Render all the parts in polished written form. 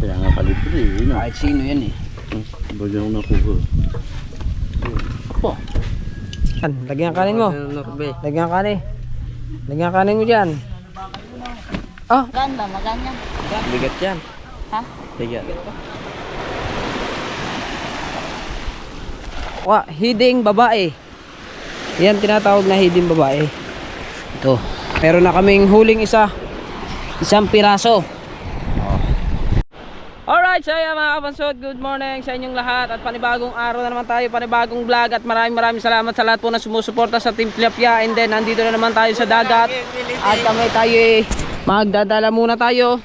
Kaya nga kalibre eh. Kahit sino yan eh. Bagay ako nakuha. Po. Yan, lagyan ang kanin mo. Lagyan ang kanin. Lagyan ang kanin mo dyan. Oh, Ganda, maganda. bigat yan. Ha? Bigat. Hiding babae. Yan tinatawag na hiding babae. Ito. Meron na kaming huling isang piraso. Alright, so yan mga kabansod, good morning sa inyong lahat at panibagong araw na naman tayo, panibagong vlog at maraming salamat sa lahat po na sumusuporta sa Team Tilapia. And then nandito na naman tayo sa dagat at kami tayo magdadala muna tayo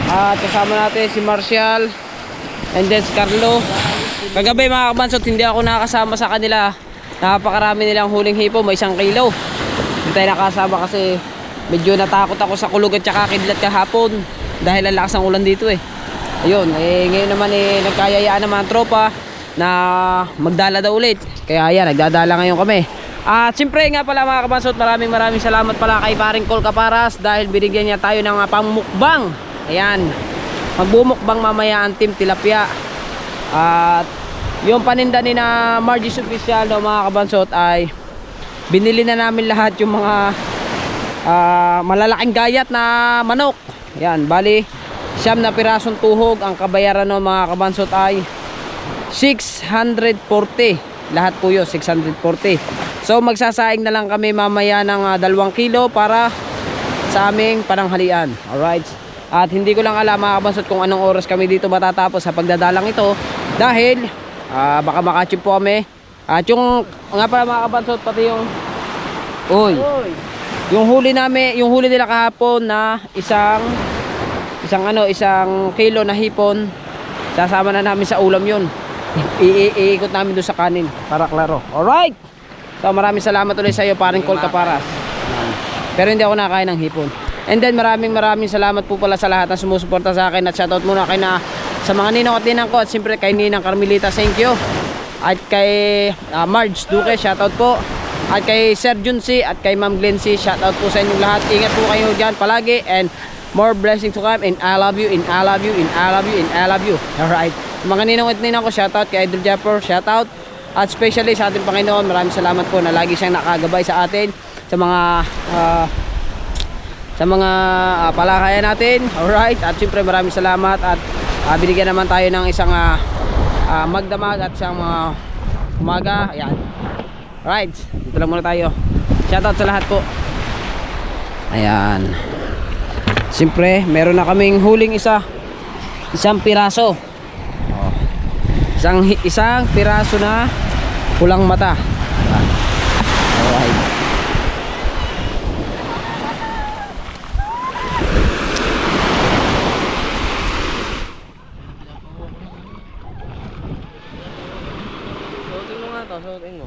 at kasama natin si Marcial and then si Carlo. Kagabi mga kabansod, hindi ako nakasama sa kanila, napakarami nilang huling hipo, may 1 kilo. Hindi tayo nakasama kasi medyo natakot ako sa kulog at saka kidlat kahapon dahil ang lakas ng ulan dito eh. Ayun, ngayon naman nagkayayaan naman ang tropa na magdala daw ulit. Kaya yan, nagdadala ngayon kami. At siyempre nga pala mga kabansot, maraming salamat pala kay paring Col Caparas dahil binigyan niya tayo ng pangmukbang. Ayan, magbumukbang mamaya ang Team Tilapia. At yung paninda ni na Margie's Official no, mga kabansot, ay binili na namin lahat yung mga malalaking gayat na manok. Ayan, bali 9 na pirasong tuhog. Ang kabayaran ng mga kabansot ay 640. Lahat po yun 640. So magsasaing na lang kami mamaya ng 2 kilo para sa aming pananghalian. Alright. At hindi ko lang alam mga kabansot kung anong oras kami dito matatapos sa pagdadalang ito, dahil baka makachip po kami. At yung nga pala mga kabansot, pati yung yung huli namin, yung huli nila kahapon na isang kilo na hipon, sasama na namin sa ulam yun. Iikot namin doon sa kanin para klaro. Alright, so maraming salamat ulit sa iyo paring Col Caparas. Pero hindi ako nakakain ng hipon. And then maraming salamat po pala sa lahat na sumusuporta sa akin. At shoutout muna kay sa mga ninong at ninang ko, at siyempre kay Ninang Carmelita, thank you. At kay Marge Duque, shoutout po. At kay Sir Junsi at kay Ma'am Glency, shoutout po sa inyong lahat. Ingat po kayo dyan palagi, and more blessings to come, and I love you, and I love you, and I love you, and I love you. Alright, mga ninong at ninang ko, shoutout kay Idol Japper, shoutout. At especially sa ating Panginoon, maraming salamat po na lagi siyang nakagabay sa atin sa mga palakayan natin. Alright, at siyempre maraming salamat. At binigyan naman tayo ng isang magdamag at isang umaga. Ayan. Alright, dito lang muna tayo. Shoutout sa lahat po. Ayan. Siyempre, meron na kaming huling isang piraso. Isang piraso na pulang mata. Alright. Suotin mo nga to, suotin mo.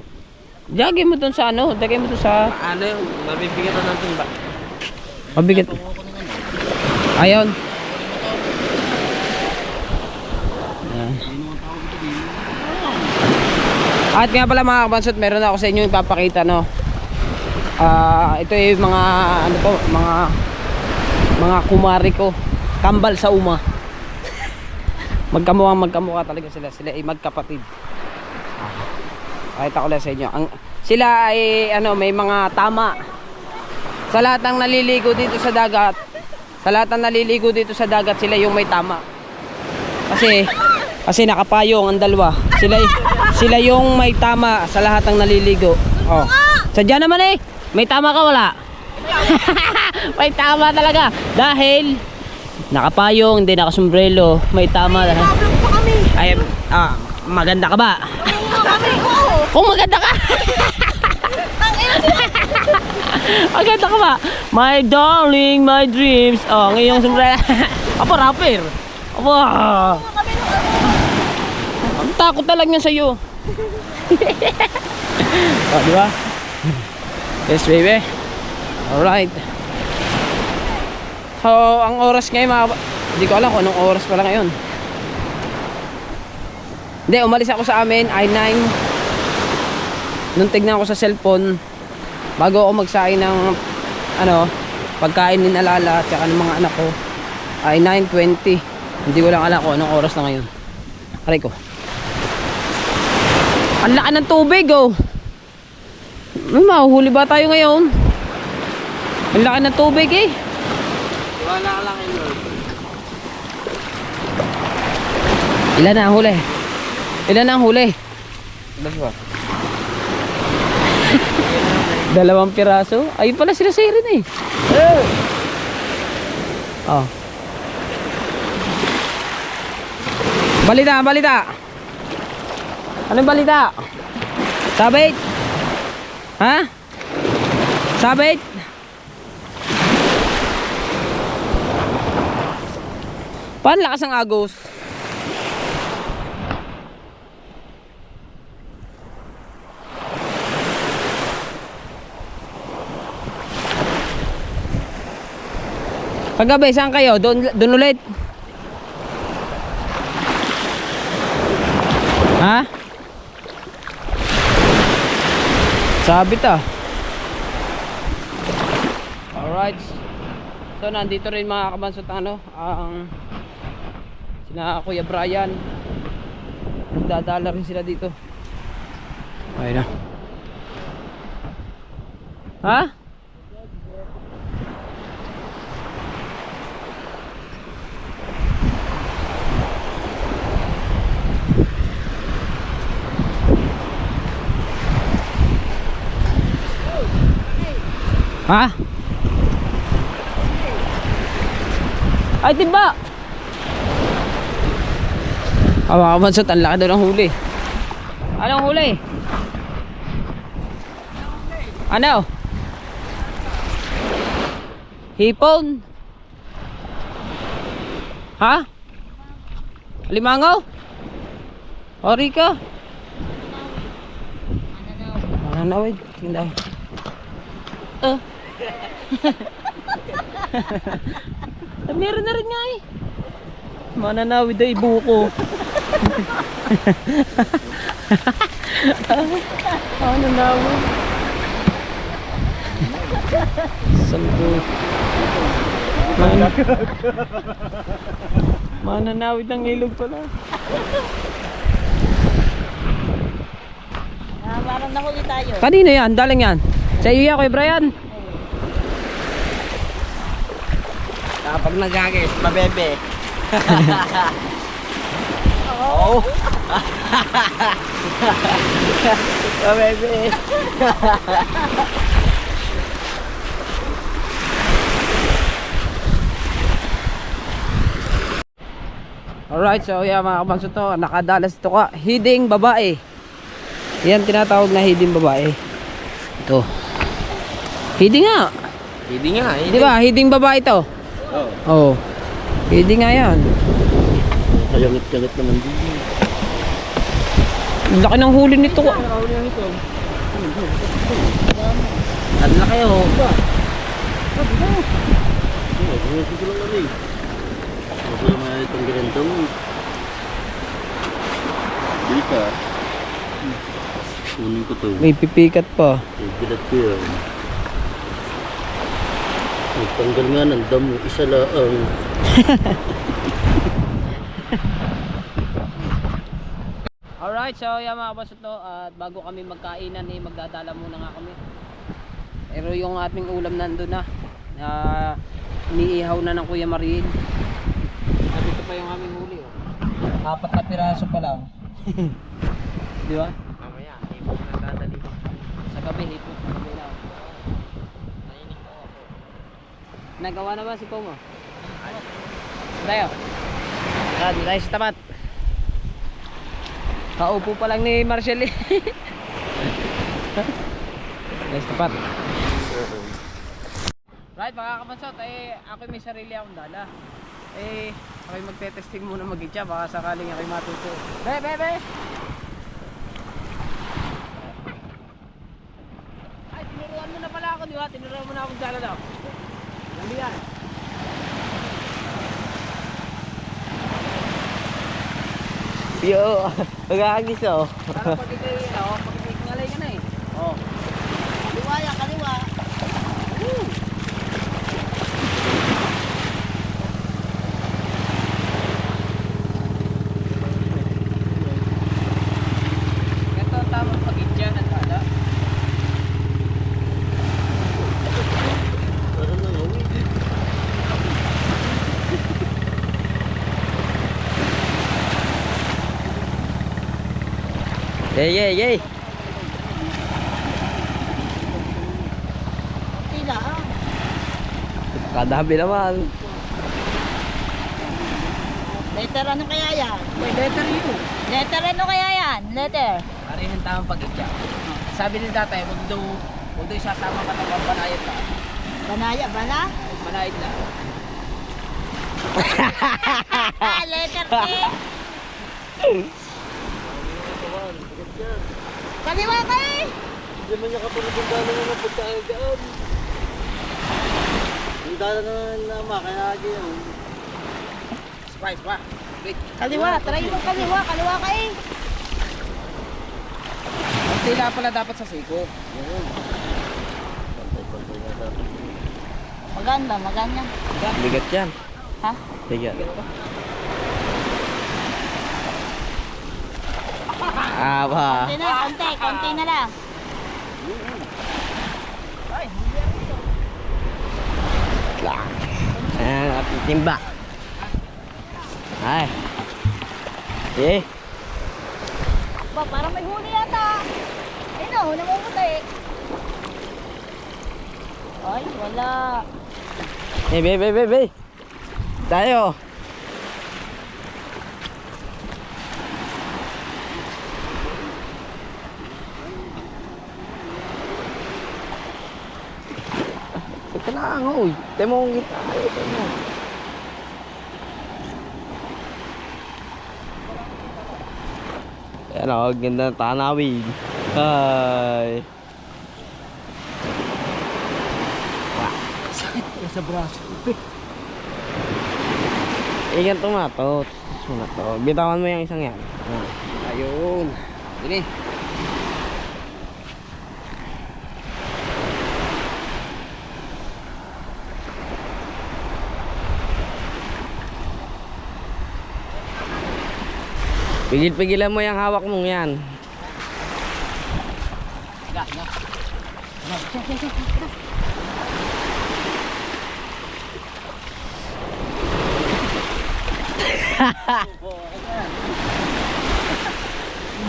Lagay mo dun sa ano, lagay mo dun sa Ano yung mabibigatan natin ba? mabigat. Ayun. Ayan. At nga pala mga kabansot, meron ako sa inyo ipapakita, no. Ito yung mga ano po, mga kumari ko, kambal sa uma. Magkamukha talaga sila ay magkapatid. Pakita ko lang sa inyo. Sila ay may mga tama. Sa lahat ng naliligo dito sa dagat, sila yung may tama. Kasi nakapayong ang dalawa. Sila yung may tama sa lahat ng naliligo. Oh. Sadya naman may tama ka wala? May tama talaga. Dahil nakapayong, hindi nakasombrelo, may tama. Ay, maganda ka ba? Kung maganda ka. Maganda ka ba? My darling, my dreams. Oh, ngayong sombrero. Apa rapper? Apa? Ang takot na lang yan sa'yo. Oh, di ba? Yes, baby. Alright. So, ang oras ngayon, hindi ko alam kung anong oras pala ngayon. Hindi, umalis ako sa amin ay 9. Nung tignan ko sa cellphone, bago ako magsain ng pagkain ni Nalala at saka ng mga anak ko, ay 9:20. Hindi ko lang alam kung anong oras na ngayon. Aray ko. Ang laki ng tubig oh. May mahuhuli ba tayo ngayon? Ang laki ng tubig eh. Wala ka lang yun, Lord. Ilan na ang huli? Ilan na ang huli? Ilan ba? 2 piraso? Ayun pala sila sa irin eh. Oh. Balita, balita. Anong balita? Sabit? Ha? Sabit? Paano lakas ang agos? Kagabi, saan kayo? Doon ulit? Ha? Sabit ah. Alright. So nandito rin mga kabansot ang sina Kuya Brian. Nagdadala rin sila dito. Ayun na. Ha? Ha? Ay, timba! Mga kabansot, ang laki daw ng huli. Anong huli? Ano? Hipon? Ha? Limangaw? Ori ka? Mananawid. Tingnan. Meron na rin nga eh. Mananawid ay buko. Mananawid. Santo. Mananawid ang ilog pala. Parang nahuli tayo. Kanino yan? Daling yan? Sa iyo yan, Kuya Brian? Kapag nagagis, mabebe. Oo. Mabebe. Alright, so yeah mga kabansot to, nakadalas ito ka, hiding babae. Yan tinatawag na hiding babae. Ito. Hiding nga. Hindi nga, Di ba? Hiding babae to. Oo. Oh. Hiding nga yan. Kayangit-kayangit naman din. Laki ng huli nito ko. Ano na kayo? Gusto ko lang kami. Gusto lang mga itong ganitong. Dito. Kunin ko to. May pipikat pa. Gilat ko yan. Nagtanggal nga ng damo. Isa laang. Alright, so yeah mga kabansot to, at bago kami magkainan eh, magdadala muna nga kami. Pero yung ating ulam nandun na. Iniihaw na ng Kuya Mariel. At ito pa yung aming huli oh. 4 na piraso pa lang. Di ba? Mamaya, hipon na dadali. Sa gabi, hipot sa gabi lang. Nainig ko ako. Nagawa na ba si Pomo? Tayo. Tayo sa tapat. Kaupo pa lang ni Marshall eh. Tayo sa tapat. Right, mga kabansot, ako may sarili akong dala. Ako'y magte-testing muna mag-itcha, baka sakaling ako'y matuto. Be! Ay, tinuruan mo na pala ako, di ba? Tinuruan mo na akong dala daw. Nandi yan. Yo, magkakagis oh. Para pag ngalay ka na eh. Oh. Kaliwa yan, kaliwa. Yay. Tila, ah. Kadabi naman. Letter ano kaya yan? Letter U. Letter ano kaya yan? Letter. Pare ng tamang pag-itya. Sabi ni tatay, huwag daw isasama ka ng pampanayad ka. Banaya, bala? Manayad na. Letter T. Kaliwa kayo. Hindi man niya katulad yung dala na napuntaan dyan. Yung dala na nama, kaya agi yun. Surprise pa. Wait. Kaliwa, try mo kaliwa. Kaliwa kayo. Ang tila pala dapat sa siko. Pantay-pantay nga dapat. Maganda, maganda. Bigat yan. Ha? Bigat. Aba. Konti na, konti na lang. Ayan, ating timba. Ay. Eh. Ba, parang may huli yata. Ayun o, namumuti. Ay, wala. Be. Tayo. Ito lang, oy. Temo kong kita. Ito mo. Ayan o, ganda ng tanawin. Ay. Sakit ko sa braso. Iyan tumato. Bitawan mo yung isang yan. Ayun. Dini. Pigil-pigilan mo yung hawak mong yan.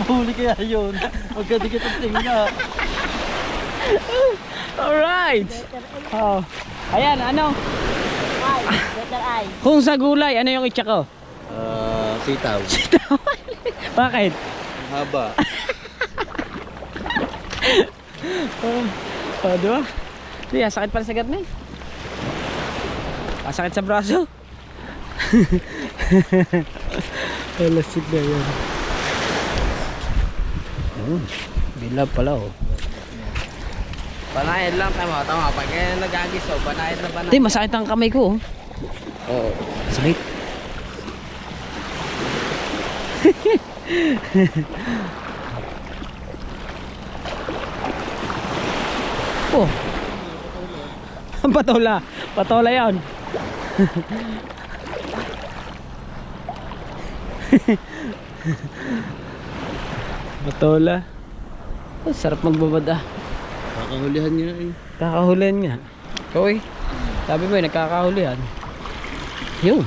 Mahuli kaya yun. Magkadikit ang tingna. Alright. Oh. Ayan, ano? I, letter I. Kung sa gulay, ano yung itcha ko? Sitaw. Bakit? Ang haba. Di ba? Di, sakit pala sa gatna eh. Sakit sa braso. Lasig na yan. Bilab pala oh. Banayad lang, tama. Pag nagagis oh, banayad na banayad. Di, masakit ang kamay ko oh. Oo. Sakit. Oh. Patola yan. Patola. Oh, sarap magbabad ah. Kakahulihan niya eh. Kakahulihan nga. Koy. Sabi mo nagkakahulihan. Yun.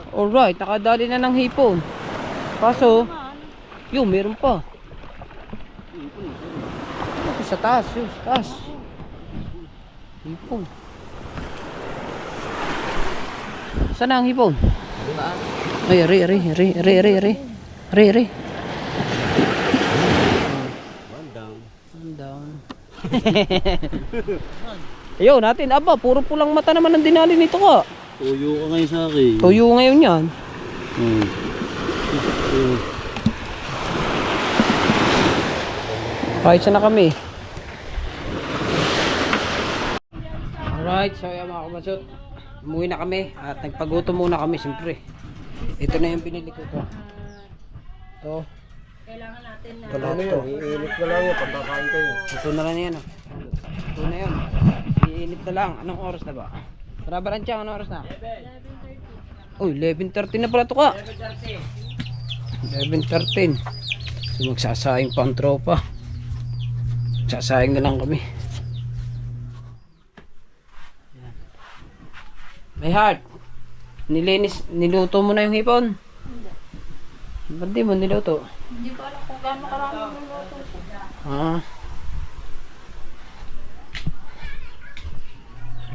Alright, nakadali na ng hipon. Kaso, yun, meron pa. Sa taas, yun, sa taas. Hipon. Saan ang hipon? Ay, ari. One down. Ayun, natin, aba, puro pulang mata naman ang dinali nito ka. Tuyo ka ngayon sa akin. Tuyo ngayon yan. Kahit saan na kami. Alright, so yan mga kamasot. Umuwi na kami at nagpagutom muna kami siyempre. Ito na yung pinili ko to. Ito. Kailangan natin na. Ano yun? Iinit na lang yun. Pagkakain kayo. Ito na lang yan. Ito na yun. Iinit na lang. Anong oras na ba? Para ba lang anong oras na? 11:30. Uy, 11:30 na pala ito ka. 11:13. So magsasaing pa ang tropa. Sasaing na lang kami. May heart. Niluto mo na yung hipon? Ba't di mo niluto? Hindi ko alam kung gaano karami luluto ko. Ah.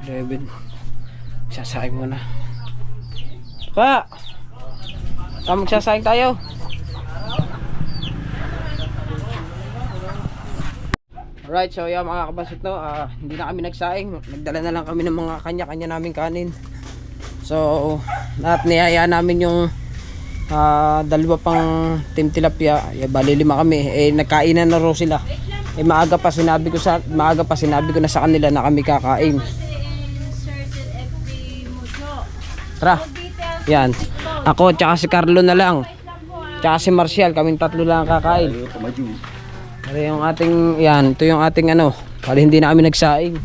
11. Sasaing muna. Pa! Magsasaing tayo. Alright, so yan mga kabasot, no, hindi na kami nagsaing. Nagdala na lang kami ng mga kanya-kanya naming kanin. So, lahat niyaya namin yung dalawa pang team tilapia. Bali 5 kami. Nagkainan na raw sila. Maaga pa sinabi ko na sa kanila na kami kakain. Tara. Yan. Ako tsaka si Carlo na lang. Tsaka si Marcial, kaming 3 lang kakain. Ito yung ating, yan, ito yung ating para hindi na kami nagsaing.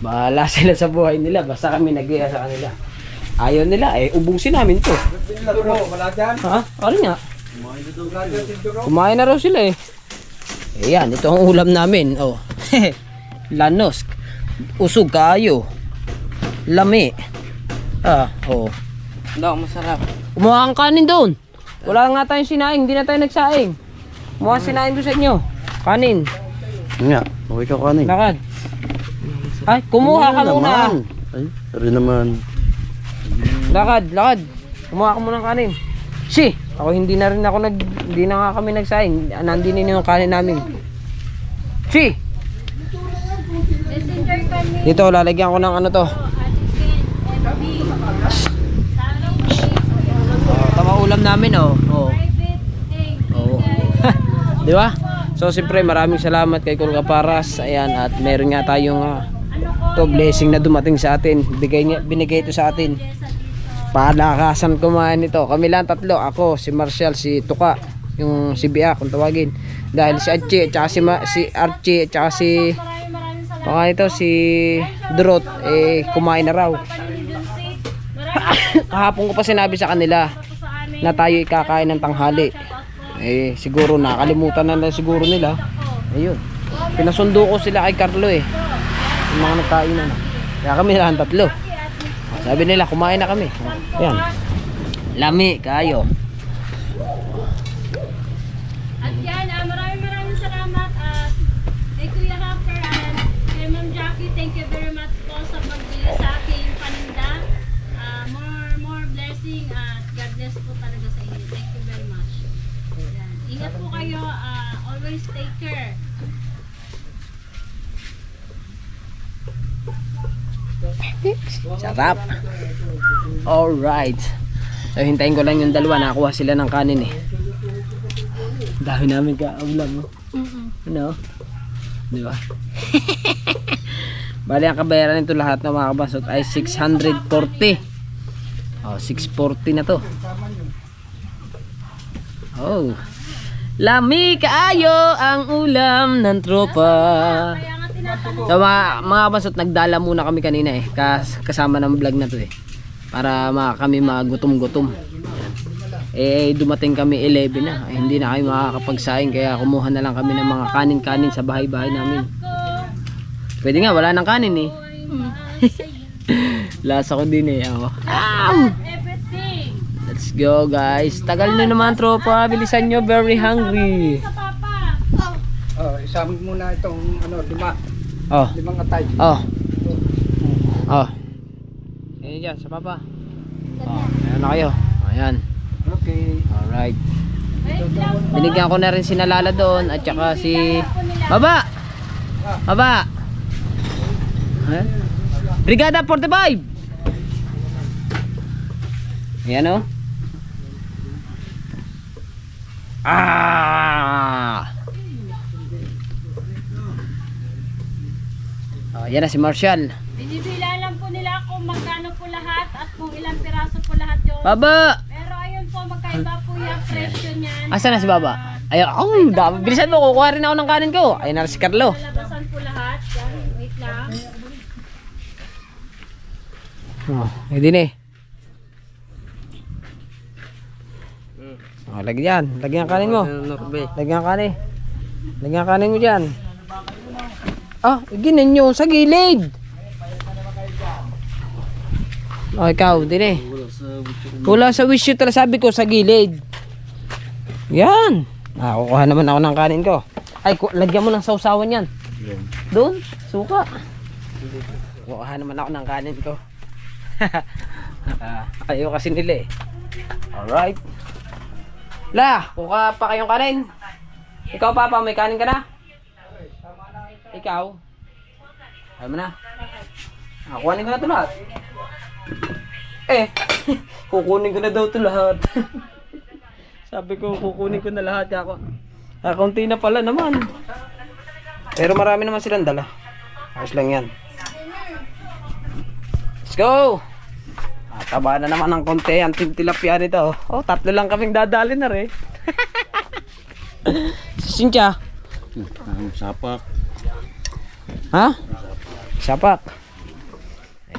Bahala sila sa buhay nila, basta kami nag-iya sa kanila. Ayaw nila, ubusin namin to. Ha? Ano nga? Kumain na raw sila yan, ito ang ulam namin. Oh. Lanos, usog kayo, lami. Oh. Masarap. Kumuha kang kanin doon. Wala nga tayong sinaing, hindi na tayo nagsaing. Kumuha sinaing doon sa inyo. Kanin. Nga, okay ka kanin. Lakad. Ay, kumuha ka muna. Ay, rin naman. Lakad. Kumuha ka muna ng kanin. Ako hindi na nga kami nagsaing. Nandinin yung kanin namin. Messenger kami. Dito, lalagyan ko ng to. Tama ulam namin, Private thing. Di ba? So, siyempre, maraming salamat kay Kulga Paras. Ayan, at meron nga tayong blessing na dumating sa atin. Binigay ito sa atin. Palakasan kumain ito. Kami lang 3. Ako, si Marcial, si Tuka, yung si Bia kung tawagin. Dahil si Archie, at saka si Archie, at saka si si Durot, kumain na raw. Kahapon ko pa sinabi sa kanila na tayo ikakain ng tanghali. Siguro nakalimutan na siguro nila. Ayun. Pinasundo ko sila kay Carlo yung mga nagkainan. Kaya kami lang 3. Sabi nila kumain na kami. Ayan. Lami kayo. At yan, maraming salamat kay Kuya Hopper and kay Ma'am Jackie. Thank you very much po sa pagbili sa aking paninda. More blessing at God bless po talaga sa inyo. Thank you very much. Yan. Ingat po kayo. Always take care. Sarap. Alright. So hintayin ko lang yung dalawa. Nakakuha sila ng kanin Dami namin kaulam. Ano? Di ba? Bali ang kabayaran nito lahat na mga kabasot ay 640. 640 na to. Lami kaayo ang ulam ng tropa. So mga kabasot, nagdala muna kami kanina kasama ng vlog na to para kami magutom-gutom. Dumating kami 11 na. Hindi na kami makakapagsaing, kaya kumuha na lang kami ng mga kanin-kanin sa bahay-bahay namin. Pwede nga, wala nang kanin Lasa ko din Let's go guys. Tagal na naman tropa, bilisan nyo, very hungry. Isama muna itong 5. 5 atay. Ayan dyan, sa papa. Ayan na kayo. Ayan. Okay. Alright. Binigyan ko na rin si Nalala doon at saka si Baba. Brigada 45. Ayan yan na si Marcial. Binibila lang po nila kung magkano po lahat at kung ilang piraso po lahat yun. Baba! Pero ayun po, magkaiba po yung presyo niyan. Asan na si Baba? Ayun, bilisan mo, kukuha rin ako ng kanin ko. Ayun na si Carlo. Lalabasan po lahat. Yan, wait lang. Hindi lagyan ang kanin mo. Lagyan ang kanin mo dyan. Ginin nyo sa gilid. Ikaw, din wala sa wish you talaga, sabi ko sa gilid. Yan. Kukuha naman ako ng kanin ko. Ay, lagyan mo ng sausawan yan. Doon, suka. Kukuha naman ako ng kanin ko. Ayaw kasi nila eh. Alright. La, kukuha pa kayong kanin. Ikaw papa, may kanin ka na? Ikaw? Ayaw mo na? Kukunin ko na ito lahat. Kukunin ko na daw ito lahat. Sabi ko, kukunin ko na lahat. Kakunti na pala naman. Pero marami naman silang dala. Ayos lang yan. Let's go! Taba na naman ng konti ang tilapia nito. Oh, 3 lang kaming dadali na rin. Cynthia. Sapak. Ha? Sapak.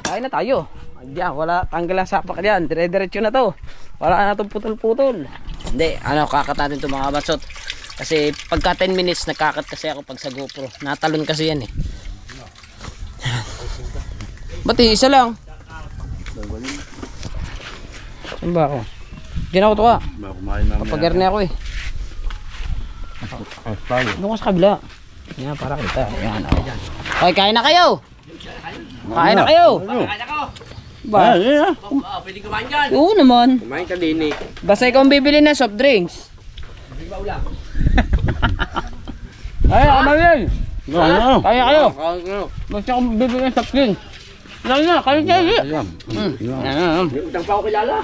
Kain na tayo. Diyan, wala tanggal ang sapak diyan. Dire-diretso na to. Wala na itong putol-putol. Hindi, kakat natin ito mga basot. Kasi pagka 10 minutes nagkakat kasi ako pag sa GoPro. Natalon kasi yan eh. Ba't isa lang? Saan ba ako? Diyan ako tuwa. Kumain namin. Papagerne ako eh. Doon ko sa kabila. Yan, para kita. Yan, dyan. Okay, kain na kayo. Kain na kayo. Ba? Pwede kumain dyan. Oo naman. Kumain ka din eh. Basta ikaw ang bibili ng soft drinks. Ay, Amalin! Kaya kayo! Basta akong bibili ng soft drinks. Lang na, kayo kayo! Utang pa ako kilala.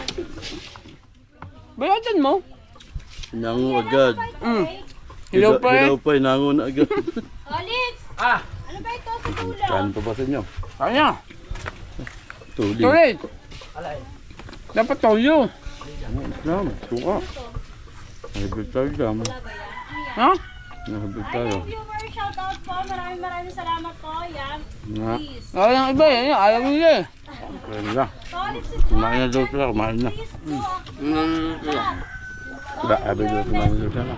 Bayatan mo? Nango agad. Hello pa eh. Hello pa, nango na agad. Olits! Ah, Ano ba ito sa dulo? Kain pa ba sa inyo? kaya. Tuli. Tuloy. Dapat toyo. Islam, suka. Nahibig tayo dyan. Ha? Nahibig Hi, tayo. viewers! Shoutout po! Maraming salamat po. Yan. Nga. Please. Ay, yung iba yan. Ayaw mo yun eh. Kaya na. Olits is Kumain na daw sila, kumain na. please po. Kaya abay daw kumain daw sila.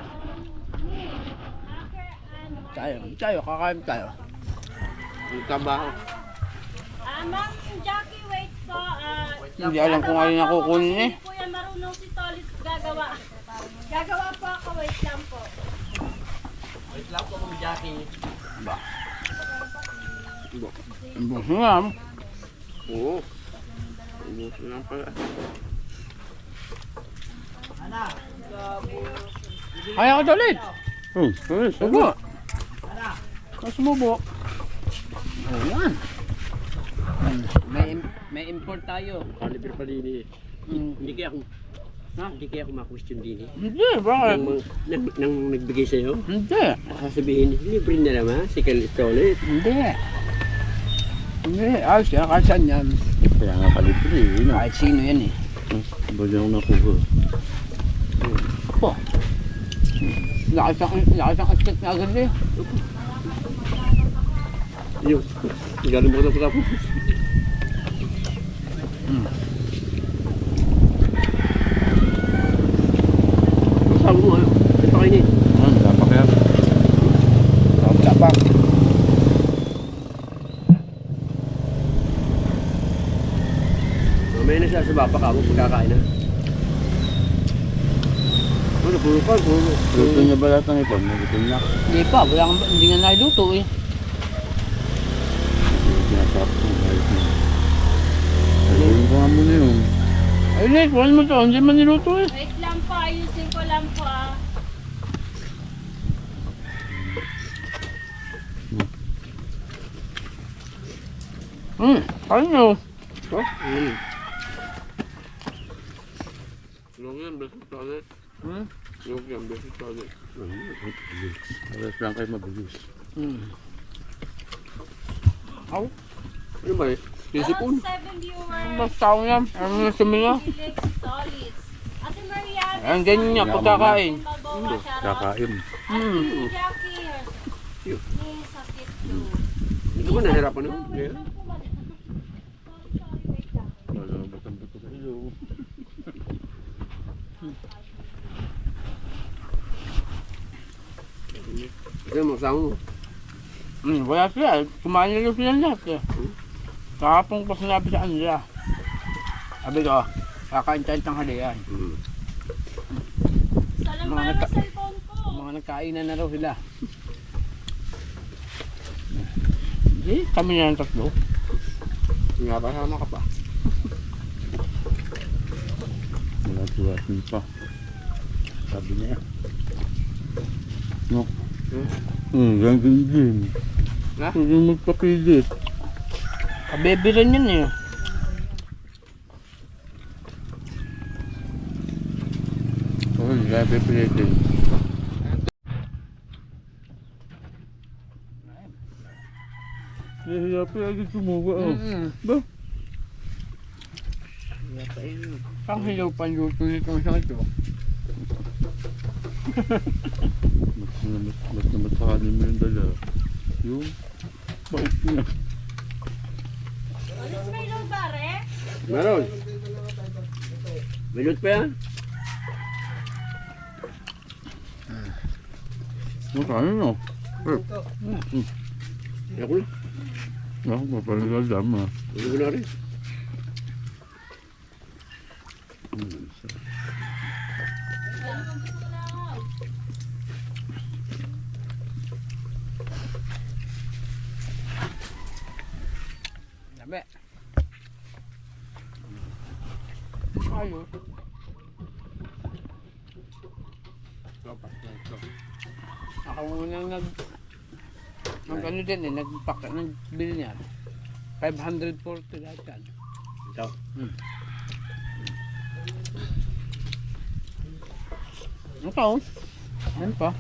Tayo, kakain tayo. Ang trabaho. Ma'am Jackie, wait po. Hindi alam kung ano nakukunin eh. Hindi po yan marunong si Tolit gagawa. Gagawa po ako, wait lang po. Buso nga. Oo. Ubusin lang pala. Kaya ka ulit. Sorry. Subo. Sumubo. Ayan. May import tayo. Kalibre pa din eh. Hindi kaya ako ma-question din eh. Hindi, bakit? Nang nagbigay sa'yo, Hindi. sasabihin, libre na naman, si Tolit. Hindi. Hindi, ayos yan. Kahit saan yan. Kaya nga kalibre eh. Kahit sino yan eh. Ba't yung nakuha? Po. Lakas ang asket na agad eh. Yun. Galing mo na po tapos. Sabi mo, ito kayo ni. Dapat yan. Sapak. Mamaya na siya sa bapa ka mo pagkakain na. Ano, puro pa, puro. Luto niya ba lahat ng ipon? Luto niya. Hindi pa, hindi nga nailuto eh. Sinasarap ko. Ayos na. Ayun ko nga muna yun. Ay, Nick, wala mo to. Hindi man niluto eh. Wait lang po, ayusin ko lang po ah. Kain nyo. Oh, Long yan, beses toilet. Long yan, beses toilet. Ayos lang kayo mabilis. Aw, Ano ba eh? Sisipon? 7 viewers. basta ako yan. Ano na sumila? Felix Tolit. Ate Maria. Ayan, ganyan niya, pagkakain. Balboa, shoutout. Kakain. Ate Jackie. May sakit to. Hindi ko nahirapan nun. Yeah. Wala batang bato kayo. Kasi magsama mo. Wala sila. Kumain na sila lahat eh. Kahapon ko sinabi sa kanila. Sabi ko, kakain tayo tanghalian. Sa Walang para sa cellphone ko. Mga nagkainan na raw sila. Hindi, kami na ng tatlo. Nga ba, sama ka pa? Wala tuwasin pa. Sabi niya. No. Gagawin din. Ha? Huwag yung magpapilit. Kabebe rin yun eh. Oo, hindi kaya pipilitin. Nahiya pa agad sumuha. Ba? Pang hilaw pa luto nitong isang ito. Mas naman sa kanin mo yung dala. Yung bait niya. Ulit may load pare? Meron. Minute pa yan? Makain no? Ako lang. Ako, mapaligalam ha. Hindi ko na rin. Dami. Ayos. Ako nang ano din eh, nagbili niya. 540 lahat yan. Ito. Ito. Ano pa?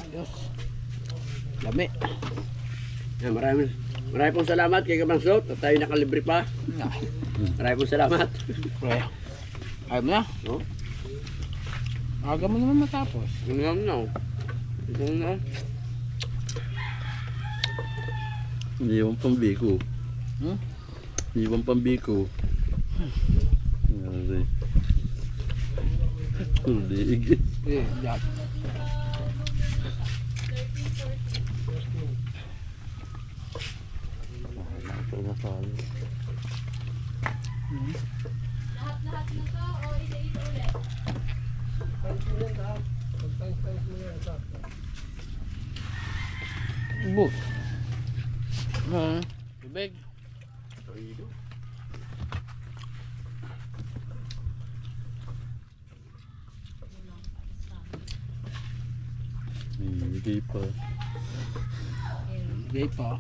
Ayos. Dami. Yan, marami pong salamat kay Kabangsot at tayo nakalibre pa. Marami pong salamat. Pre. Ayaw mo na? No? Aga mo naman matapos. Ano naman na? Ito na. Hindi yung pambiko. Hmm? Hindi yung pambiko. Yari. Tulig. Eh, yan. Lahat-lahat na to o ito ulit? Buk. Tubig. Hindi pa. Hindi pa.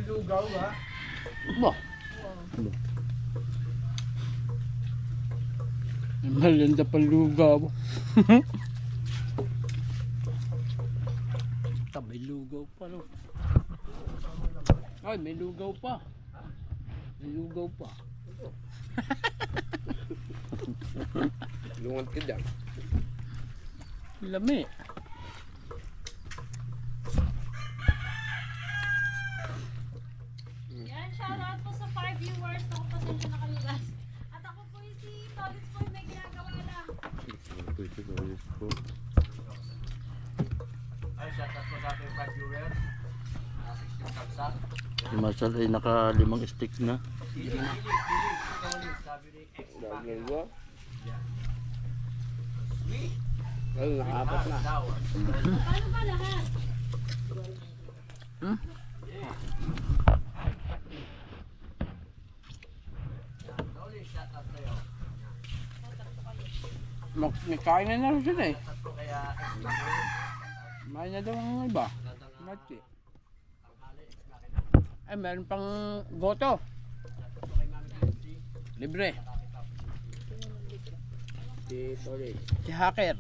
Lugaw ba? Ba? Malanda pa lugaw. May lugaw pa no. Ay, may lugaw pa. May lugaw pa. Lungan ka dyan. Lami. Yan, shoutout po sa 5 viewers. Ako pasensya na kayo guys. At ako po yung si Tolits po yung may ginagawa lang. Si Marcel ay naka-5 stick na. Dalawa. Well, nakapat na. Paano ba lahat? May kain na rin sila eh. May na daw ang iba. Mati. Ay, meron pang goto. Libre. Si Hacker.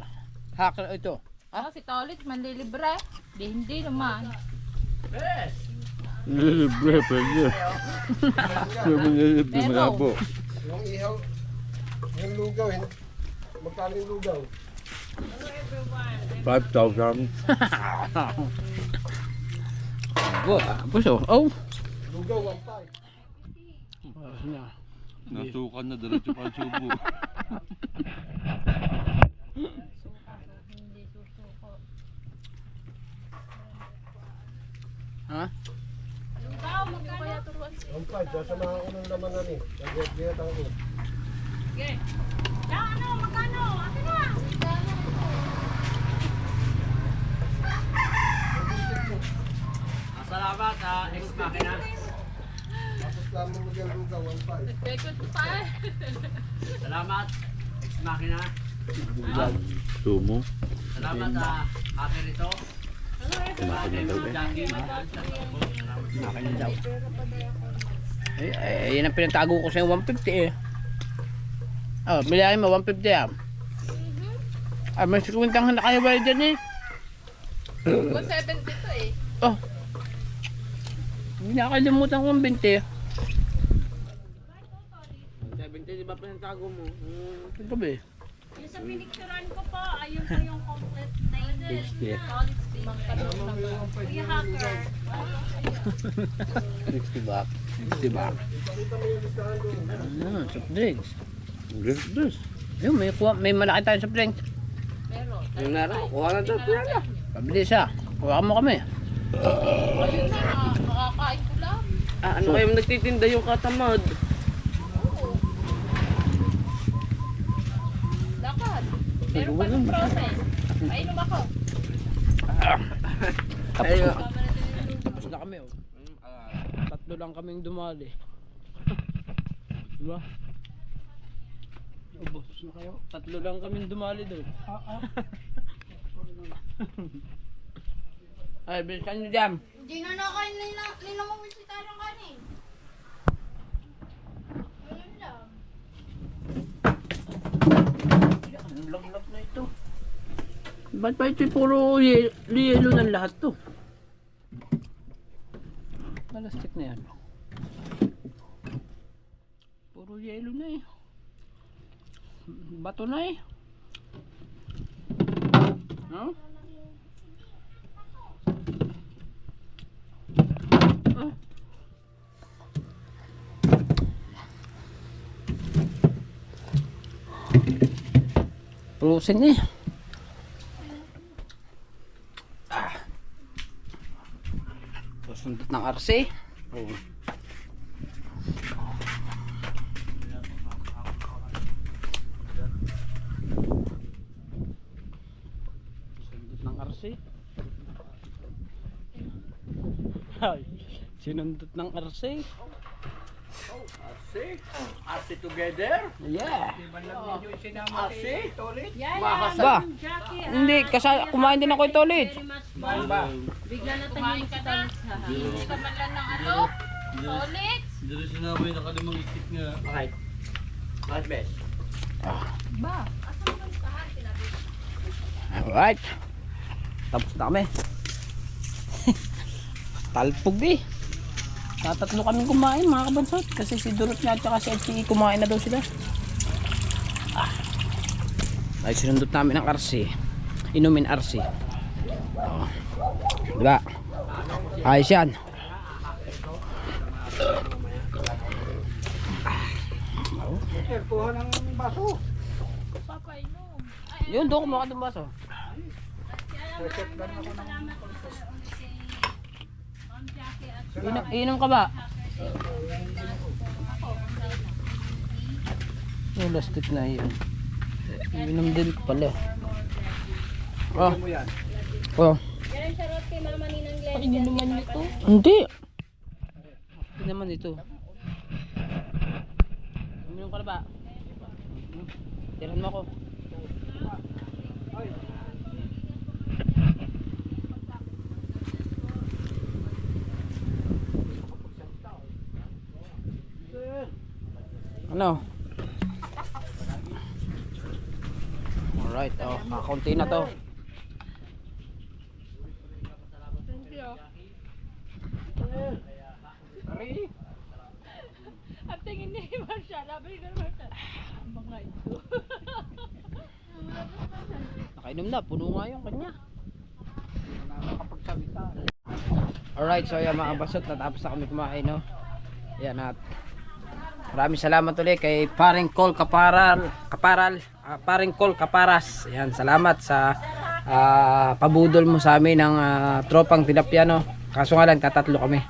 Hacker ito. Ah, si Tolit, manlilibre. Hindi naman. Libre, pwede. Libre, malabo. Yung ihaw, yung lugaw, magkano yung lugaw? 5,000. Puso. Oh. Lugaw, 1.5. Nasukan na, diretso pa ang subo. Diyan sa mga unang laman na ni. Nag-get ako. Okay. Ano, magkano? Akin na. Salamat sa ex makina. Tapos lamang mo dyan lugaw, 1.5. Record pa. Salamat ex makina. Sumo. Salamat sa akin ito. Kumain na daw eh. Akin na daw. Yan ang pinatago ko sa 150 eh. Oh, bilihan mo 150 ah. Ah, may 50 na kayo ba dyan eh? 170 to eh. Oh. Hindi nakalimutan ko ang 20. 70 di ba pinatago mo? Ito ba eh? Yung sa pinicturan ko po, ayun po yung complete name. College Kuya Hacker. 60 baht. 60 baht. Ano, soft drinks. Drinks. Ayun, may malaki tayong soft drinks. Meron. Yung naro, kuha na ito. Pabili siya. Kuha mo kami. Ayun na, makakain ko lang. Ano kayo nagtitinda yung katamad? Oo. Lakad. Meron pa ng process. Painom ako. Tapos na kami oh. Tatlo lang kaming dumali. Diba? Ubos na kayo. Tatlo lang kaming dumali doon. Ay, bilisan nyo dyan. Hindi na nakain nila mo bisita ng kanin. Ayun lang. Ang laglag na ito. Ba't pa ito puro yelo ng lahat to? Plastic na yan. Puro yelo na eh. Bato na eh. No? Ah. Pulusin eh. Sundot ng RC. Sundot ng RC. Ay, sinundot ng RC. Arsi together. Yeah. Arsi. Yan, Ba? Jackie. Hindi, kumain din ako ito ulit. Very much po. Bigla na tayo sa talis ha. Hindi ka man lang ng ano? Solix. Dito sinabi nakalimang ikit nga. Okay. Last best. Ba? Alright. Tapos na kami. Talpog eh. Tatatlo kami kumain mga kabansot. Kasi si Durot nga at saka si HCE kumain na daw sila. Ay sinundot namin ang RC. Inumin RC. Oh. Diba? Ayos yan. Kuha ng baso. Papainom. Yun, doon kumakas ng baso. Inom ka ba? Yung lastik na yun. Inom din pala. Oh. Oh. Yan ang charot kay Mama Ninang Glenn. Painin naman nito. Hindi. Hindi naman ito. Uminom ka na ba? Tirahan mo ako. Ano? Alright, oh, kakunti na to. Thank you. Ang tingin ni Marshall, sabi ni Marshall, mga ito. Nakainom na, puno nga yung kanya. Alright, so yan mga basot, natapos na kami kumain, no? Yan at maraming salamat ulit kay Paring Col Kaparal, Paring Col Kaparas. Yan, salamat sa pabudol mo sa amin ng tropang tilapia, no? Kaso nga lang, tatatlo kami.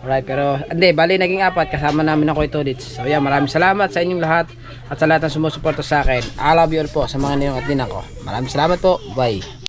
Alright, pero hindi, bali naging 4 kasama namin ako ito dito. So yan, maraming salamat sa inyong lahat at sa lahat ng sumusuporta sa akin. I love you all po sa mga niyong at din ako. Maraming salamat po. Bye.